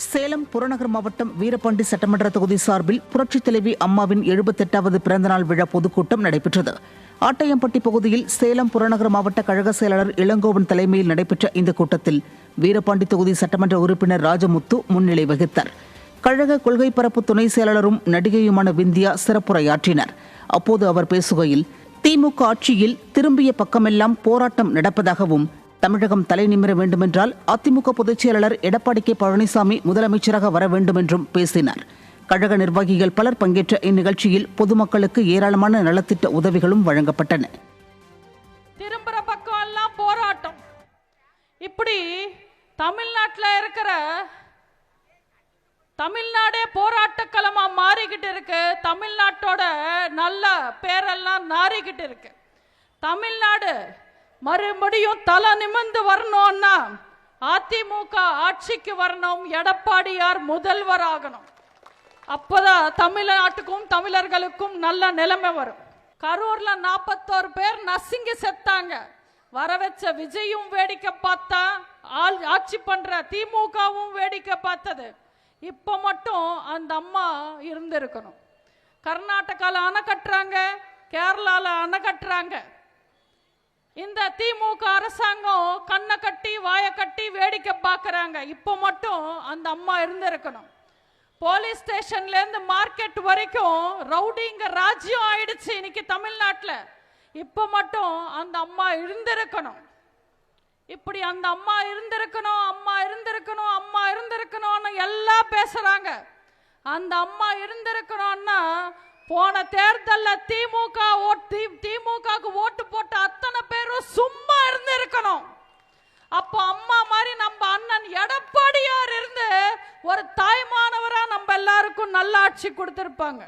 சேலம் புறநகர் மாவட்டம் வீரபாண்டி சட்டமன்ற தொகுதி சார்பில் புரட்சித் தலைவி அம்மாவின் 78வது பிறந்தநாள் விழா பொதுக்கூட்டம் நடைபெற்றது. ஆட்டையம்பட்டி பகுதியில் சேலம் புறநகர் மாவட்ட கழக செயலாளர் இளங்கோவன் தலைமையில் நடைபெற்ற இந்த கூட்டத்தில் வீரபாண்டி தொகுதி சட்டமன்ற உறுப்பினர் ராஜமுத்து முன்னிலை வகித்தார். கழக கொள்கை பரப்பு துணை செயலாளரும் நடிகையுமான விந்தியா சிறப்புரையாற்றினார். அப்போது அவர் பேசுகையில், திமுக ஆட்சியில் திரும்பிய பக்கமெல்லாம் போராட்டம் நடப்பதாகவும், தமிழகம் தலைநிமிர வேண்டுமென்றால் அதிமுக பொதுச் செயலாளர் எடப்பாடி கே பழனிசாமி முதலமைச்சராக வர வேண்டும் என்றும் பேசினார். கழக நிர்வாகிகள் பலர் பங்கேற்ற இந்நிகழ்ச்சியில் பொதுமக்களுக்கு ஏராளமான நலத்திட்ட உதவிகளும் வழங்கப்பட்டன. திரும்புற பக்கம் எல்லாம் போராட்டம். இப்படி தமிழ்நாட்டில் இருக்கிற தமிழ்நாடே போராட்ட களமா மாறிக்கிட்டு இருக்கு. தமிழ்நாட்டோட நல்ல பேரெல்லாம் நாறிக்கிட்டு இருக்கு. தமிழ்நாடு மறுபடியும் தலை நிமிர்ந்து வரணும்னா அதிமுக ஆட்சிக்கு வரணும். எடப்பாடியார் முதல்வர் ஆகணும். அப்பதான் தமிழ்நாட்டுக்கும் தமிழர்களுக்கும் நல்ல நிலைமை வரும். கரூர்ல 41 பேர் நசுங்கி செத்தாங்க. வர வச்ச விஜயும் வேடிக்கை பார்த்தா, ஆட்சி பண்ற திமுகவும் வேடிக்கை பார்த்தது. இப்ப மட்டும் அந்த அம்மா இருந்திருக்கணும். கர்நாடகால அணை கட்டுறாங்க, கேரளால அணை கட்டுறாங்க. இந்த திமுக அரசாங்கம் கண்ணை கட்டி வாயை கட்டி வேடிக்கை பார்க்கறாங்க. இப்ப மட்டும் அந்த அம்மா இருந்திருக்கணும். போலீஸ் ஸ்டேஷன்ல இருந்து மார்க்கெட் வரைக்கும் ரவுடிங்க ராஜ்யம் ஆயிடுச்சு இன்னைக்கு தமிழ்நாட்டில். இப்ப மட்டும் அந்த அம்மா இருந்திருக்கணும். இப்படி அந்த அம்மா இருந்திருக்கணும், அம்மா இருந்திருக்கணும், அம்மா இருந்திருக்கணும்னு எல்லாம் பேசுறாங்க. அந்த அம்மா இருந்திருக்கணும்னா போன தேர்தலில் திமுகவுக்கு ஓட்டு போட்ட அத்தனை பேரும் சும்மா இருந்திருக்கணும். அப்போ அம்மா மாதிரி நம்ம அண்ணன் எடப்பாடியார் இருந்து ஒரு தாய்மானவரா நம்ம எல்லாருக்கும் நல்ல ஆட்சி கொடுத்திருப்பாங்க.